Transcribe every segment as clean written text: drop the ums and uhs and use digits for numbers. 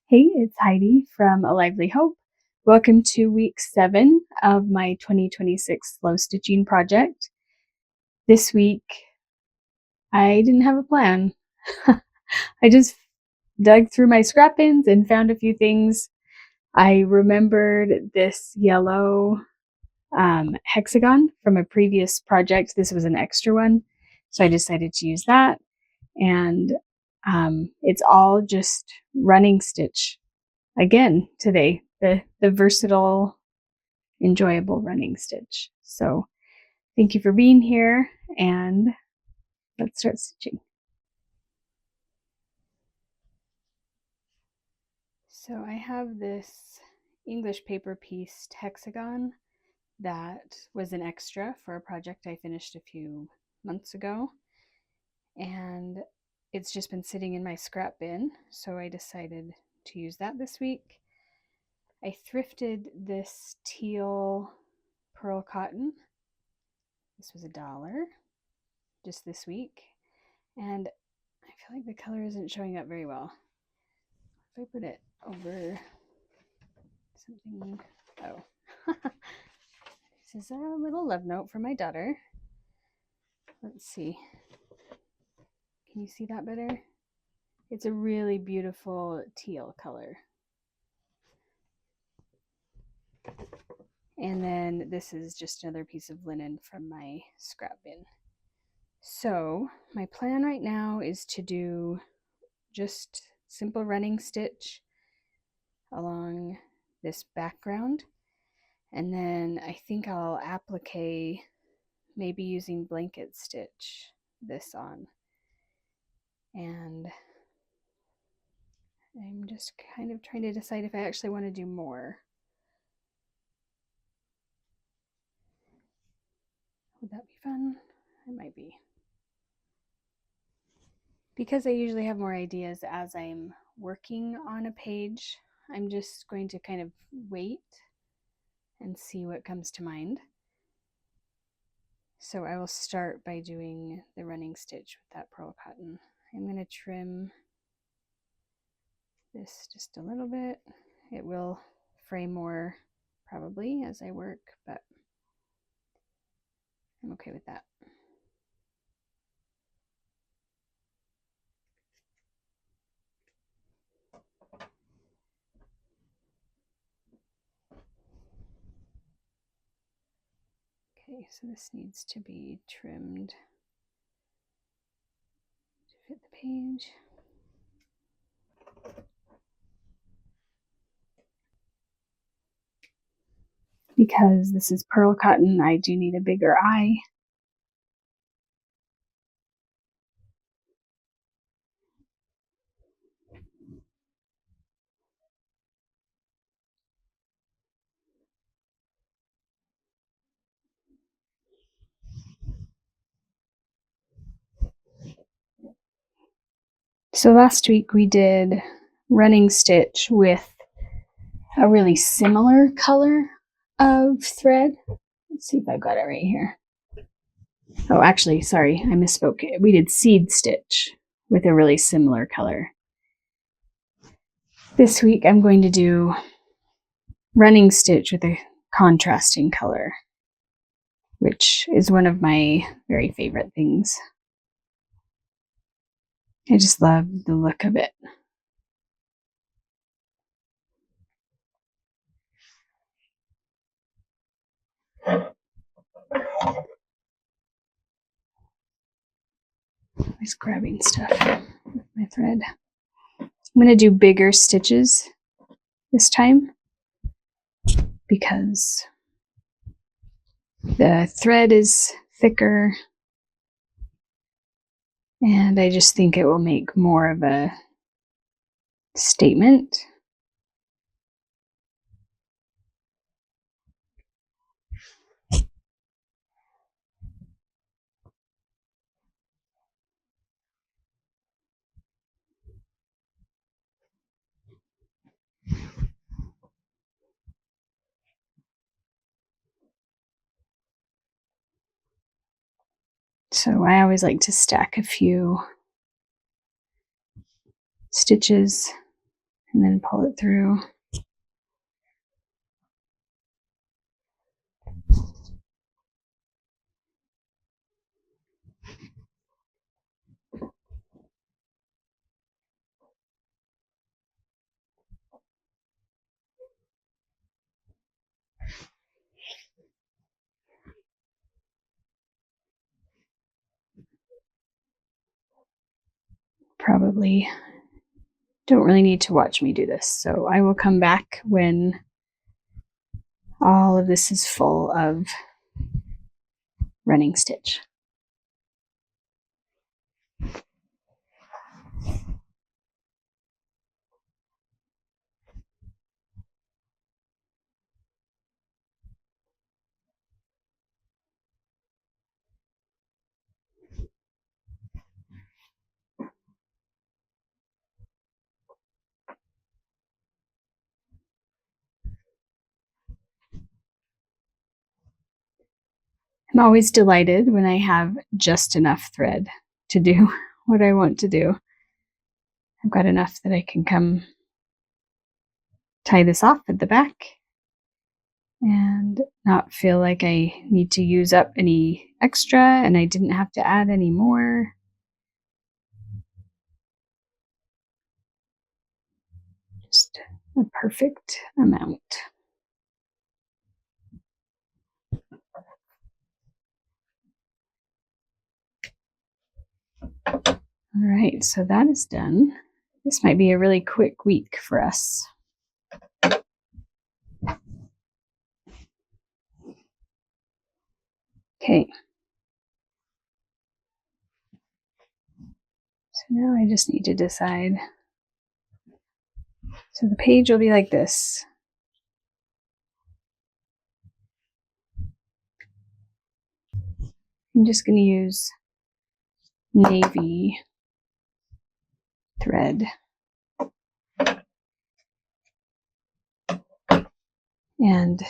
Hey, it's Heidi from A Lively Hope. Welcome to week 7 of my 2026 slow stitching project. This week, I didn't have a plan. I just dug through my scrap bins and found a few things. I remembered this yellow hexagon from a previous project. This was an extra one, so I decided to use that. And it's all just running stitch again today, the versatile, enjoyable running stitch. So thank you for being here, and let's start stitching. So I have this English paper pieced hexagon that was an extra for a project I finished a few months ago, and it's just been sitting in my scrap bin, so I decided to use that this week. I thrifted this teal pearl cotton. This was $1 just this week, and I feel like the color isn't showing up very well. If I put it over something, this is a little love note from my daughter. Let's see, can you see that better? It's a really beautiful teal color. And then this is just another piece of linen from my scrap bin. So my plan right now is to do just simple running stitch along this background, and then I think I'll applique, maybe using blanket stitch, this on. And I'm just kind of trying to decide if I actually want to do more. Would that be fun? It might be. Because I usually have more ideas as I'm working on a page, I'm just going to kind of wait and see what comes to mind. So I will start by doing the running stitch with that pearl cotton. I'm going to trim this just a little bit. It will fray more probably as I work, but I'm okay with that. Okay, so this needs to be trimmed to fit the page. Because this is pearl cotton, I do need a bigger eye. So last week we did running stitch with a really similar color of thread. Let's see if I've got it right here. Oh, actually, sorry, I misspoke. We did seed stitch with a really similar color. This week I'm going to do running stitch with a contrasting color, which is one of my very favorite things. I just love the look of it. Always grabbing stuff with my thread. I'm going to do bigger stitches this time because the thread is thicker, and I just think it will make more of a statement. So I always like to stack a few stitches and then pull it through. Probably don't really need to watch me do this, so I will come back when all of this is full of running stitch. I'm always delighted when I have just enough thread to do what I want to do. I've got enough that I can come tie this off at the back and not feel like I need to use up any extra, and I didn't have to add any more. Just a perfect amount. All right, so that is done. This might be a really quick week for us. Okay. So now I just need to decide. So the page will be like this. I'm just going to use navy thread and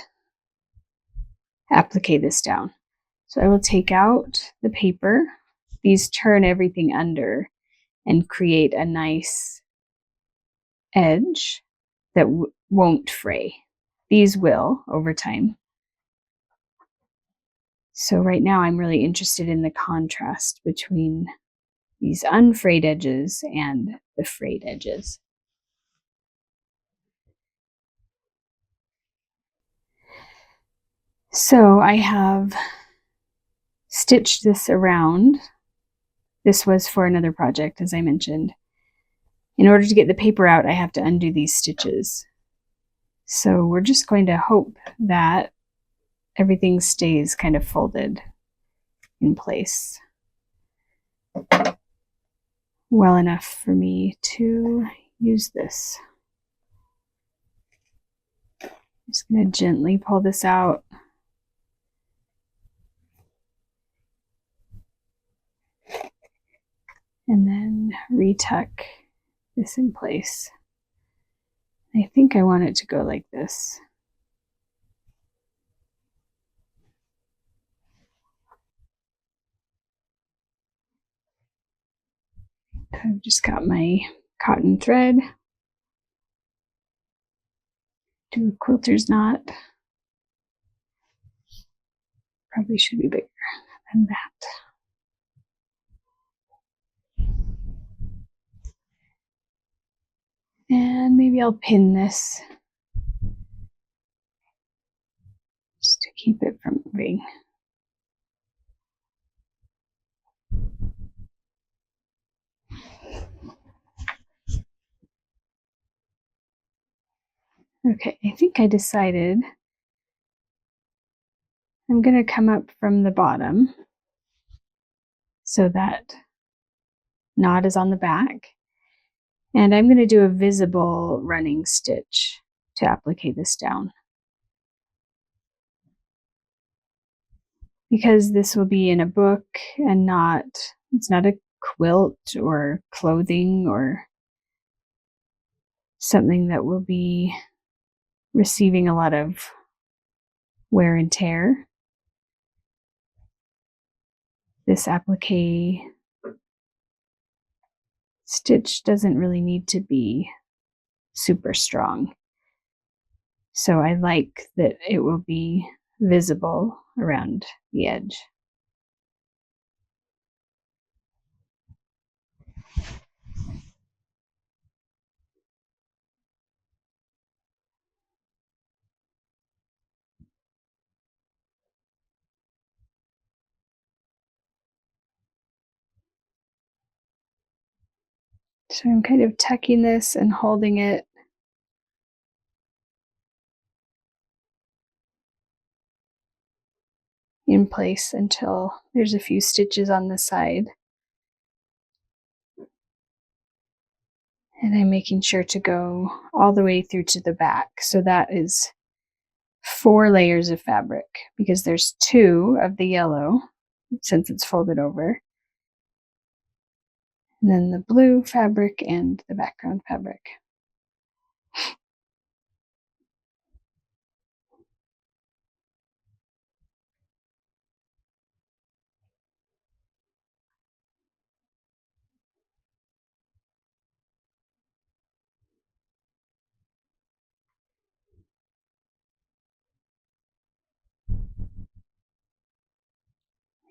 applique this down. So I will take out the paper. These turn everything under and create a nice edge that won't fray. These will over time. So right now I'm really interested in the contrast between these unfrayed edges and the frayed edges. So I have stitched this around. This was for another project, as I mentioned. In order to get the paper out, I have to undo these stitches. So we're just going to hope that everything stays kind of folded in place well enough for me to use this. I'm just going to gently pull this out. And then retuck this in place. I think I want it to go like this. I've just got my cotton thread. Do a quilter's knot. Probably should be bigger than that. And maybe I'll pin this just to keep it from moving. Okay, I think I decided I'm going to come up from the bottom so that knot is on the back. And I'm going to do a visible running stitch to applique this down. Because this will be in a book and it's not a quilt or clothing or something that will be receiving a lot of wear and tear. This applique stitch doesn't really need to be super strong. So I like that it will be visible around the edge. So I'm kind of tucking this and holding it in place until there's a few stitches on the side. And I'm making sure to go all the way through to the back. So that is 4 layers of fabric because there's 2 of the yellow since it's folded over. And then the blue fabric and the background fabric.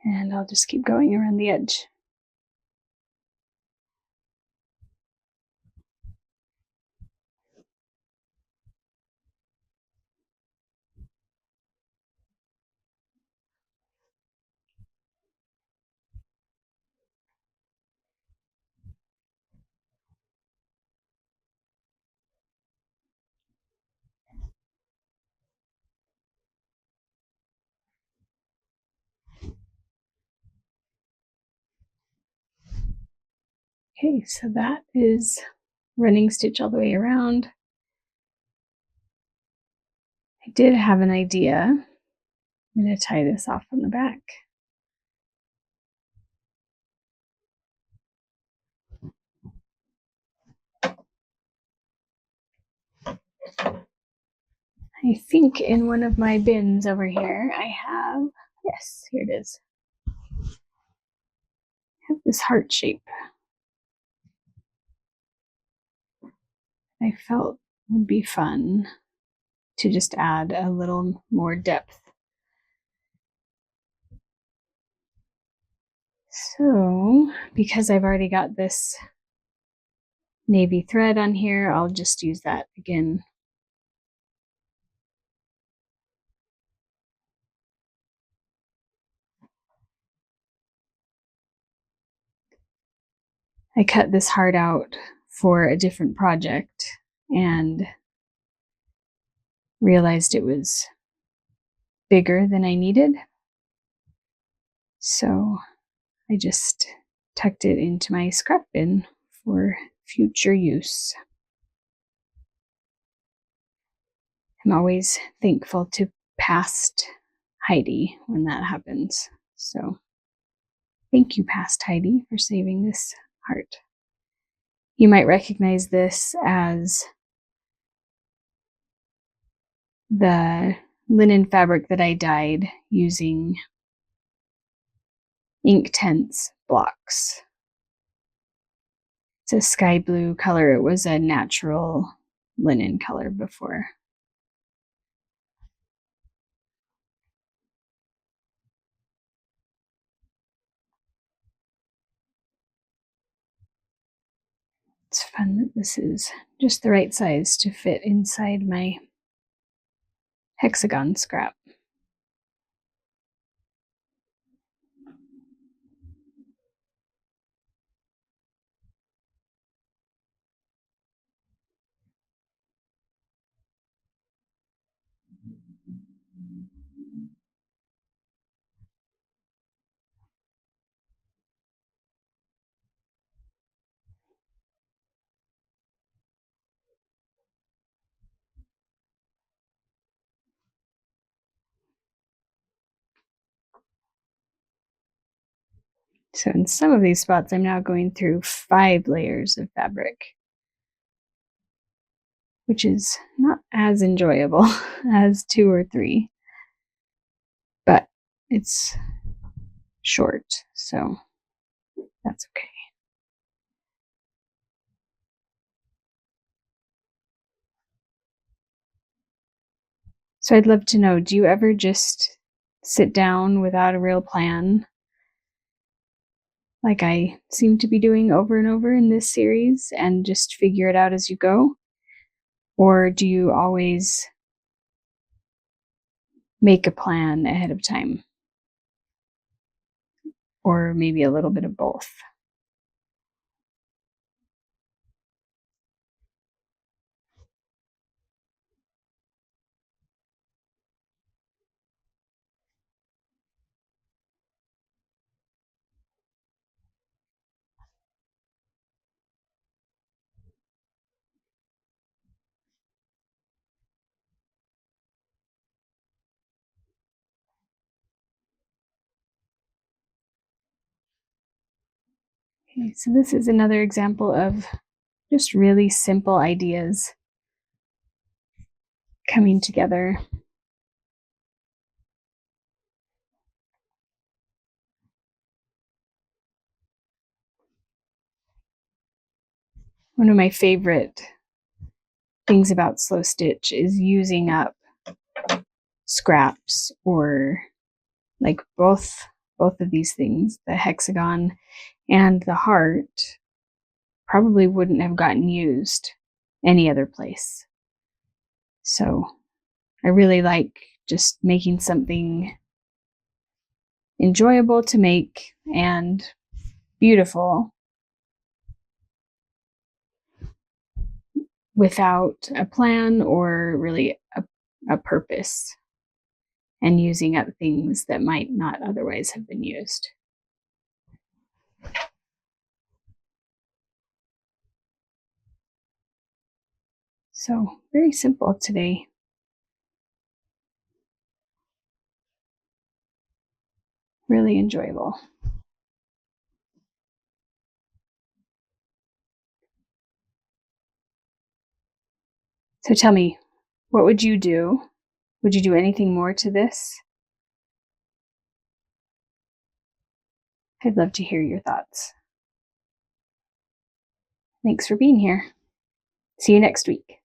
And I'll just keep going around the edge. Okay, so that is running stitch all the way around. I did have an idea. I'm going to tie this off on the back. I think in one of my bins over here, I have, yes, here it is. I have this heart shape. I felt would be fun to just add a little more depth. So, because I've already got this navy thread on here, I'll just use that again. I cut this heart out for a different project and realized it was bigger than I needed. So I just tucked it into my scrap bin for future use. I'm always thankful to past Heidi when that happens. So thank you, past Heidi, for saving this heart. You might recognize this as the linen fabric that I dyed using Inktense blocks. It's a sky blue color. It was a natural linen color before. It's fun that this is just the right size to fit inside my hexagon scrap. So in some of these spots, I'm now going through 5 layers of fabric, which is not as enjoyable as 2 or 3, but it's short, so that's okay. So I'd love to know, do you ever just sit down without a real plan, like I seem to be doing over and over in this series, and just figure it out as you go? Or do you always make a plan ahead of time? Or maybe a little bit of both? Okay, so this is another example of just really simple ideas coming together. One of my favorite things about Slow Stitch is using up scraps, or like both of these things, the hexagon and the heart, probably wouldn't have gotten used any other place. So I really like just making something enjoyable to make and beautiful without a plan or really a purpose, and using up things that might not otherwise have been used. So very simple today. Really enjoyable. So tell me, what would you do? Would you do anything more to this? I'd love to hear your thoughts. Thanks for being here. See you next week.